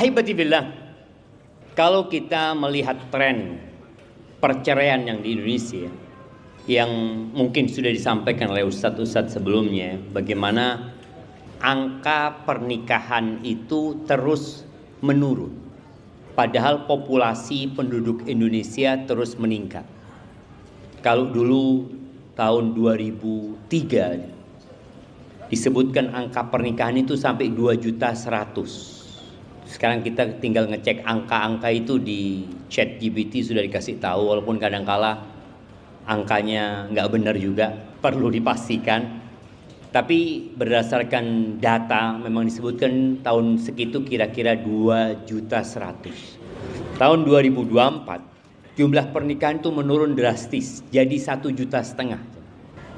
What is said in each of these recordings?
Ahibati billah, kalau kita melihat tren perceraian yang di Indonesia, yang mungkin sudah disampaikan oleh ustadz-ustadz sebelumnya, bagaimana angka pernikahan itu terus menurun, padahal populasi penduduk Indonesia terus meningkat. Kalau dulu tahun 2003 disebutkan angka pernikahan itu sampai 2.100.000. Sekarang kita tinggal ngecek angka-angka itu di ChatGPT sudah dikasih tahu, walaupun kadang-kala angkanya nggak benar juga, perlu dipastikan. Tapi berdasarkan data memang disebutkan tahun segitu kira-kira 2.100.000. Tahun 2024 jumlah pernikahan itu menurun drastis jadi 1,5 juta.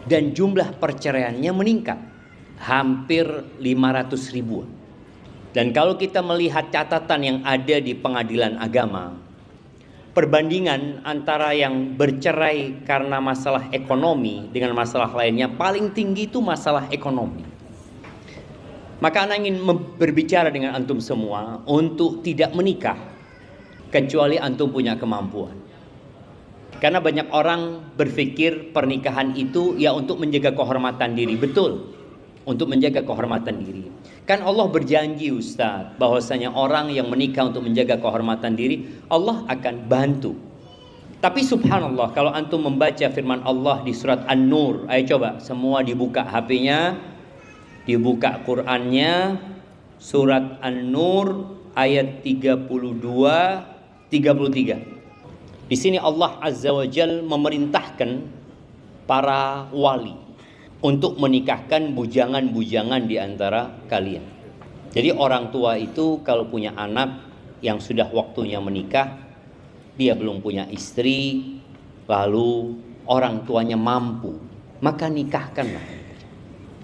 Dan jumlah perceraiannya meningkat hampir 500.000. Dan kalau kita melihat catatan yang ada di pengadilan agama, perbandingan antara yang bercerai karena masalah ekonomi dengan masalah lainnya, paling tinggi itu masalah ekonomi. Maka anak ingin berbicara dengan antum semua untuk tidak menikah kecuali antum punya kemampuan. Karena banyak orang berpikir pernikahan itu ya untuk menjaga kehormatan diri. Betul, untuk menjaga kehormatan diri. Kan Allah berjanji Ustaz, bahwasanya orang yang menikah untuk menjaga kehormatan diri, Allah akan bantu. Tapi subhanallah, kalau antum membaca firman Allah di surat An-Nur, ayo coba semua dibuka HP-nya, dibuka Qur'annya, surat An-Nur ayat 32-33. Di sini Allah Azza wa Jalla memerintahkan para wali untuk menikahkan bujangan-bujangan di antara kalian. Jadi orang tua itu kalau punya anak yang sudah waktunya menikah, dia belum punya istri, lalu orang tuanya mampu, maka nikahkanlah.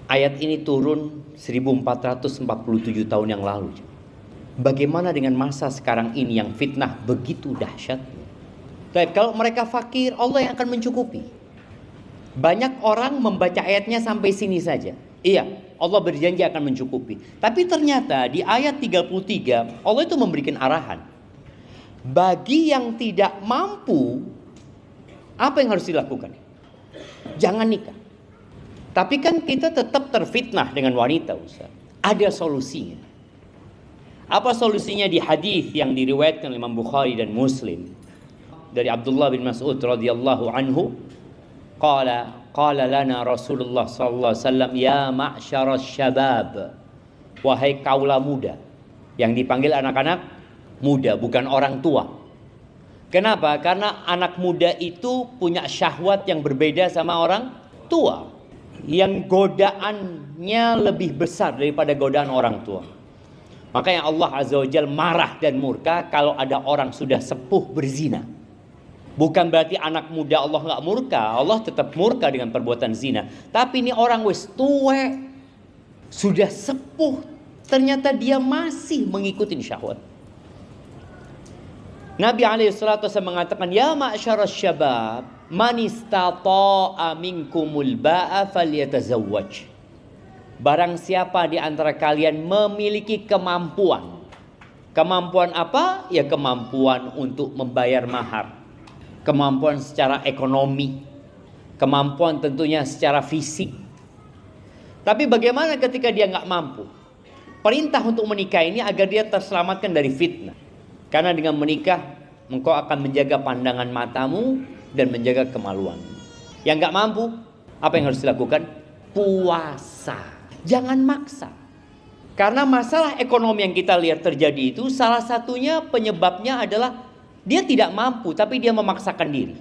Ayat ini turun 1447 tahun yang lalu. Bagaimana dengan masa sekarang ini yang fitnah begitu dahsyat? Tapi kalau mereka fakir, Allah yang akan mencukupi. Banyak orang membaca ayatnya sampai sini saja. Iya, Allah berjanji akan mencukupi. Tapi ternyata di ayat 33 Allah itu memberikan arahan. Bagi yang tidak mampu, apa yang harus dilakukan? Jangan nikah. Tapi kan kita tetap terfitnah dengan wanita, Ustaz. Ada solusinya. Apa solusinya? Di hadis yang diriwayatkan oleh Imam Bukhari dan Muslim dari Abdullah bin Mas'ud radhiyallahu anhu, Qala lana Rasulullah sallallahu alaihi wasallam, ya ma'syaras syabab, wahai kaula muda. Yang dipanggil anak-anak muda, bukan orang tua. Kenapa? Karena anak muda itu punya syahwat yang berbeda sama orang tua, yang godaannya lebih besar daripada godaan orang tua. Makanya Allah Azza wa Jalla marah dan murka kalau ada orang sudah sepuh berzina. Bukan berarti anak muda Allah nggak murka, Allah tetap murka dengan perbuatan zina. Tapi ini orang wis tua, sudah sepuh, ternyata dia masih mengikuti syahwat. Nabi SAW mengatakan, ya ma'syaras syabab, man istata'a minkumul ba'a falyatazawwaj. Barang siapa di antara kalian memiliki kemampuan. Kemampuan apa? Ya kemampuan untuk membayar mahar. Kemampuan secara ekonomi, kemampuan tentunya secara fisik. Tapi bagaimana ketika dia nggak mampu? Perintah untuk menikah ini agar dia terselamatkan dari fitnah. Karena dengan menikah, engkau akan menjaga pandangan matamu dan menjaga kemaluan. Yang nggak mampu, apa yang harus dilakukan? Puasa. Jangan maksa. Karena masalah ekonomi yang kita lihat terjadi itu salah satunya penyebabnya adalah dia tidak mampu, tapi dia memaksakan diri.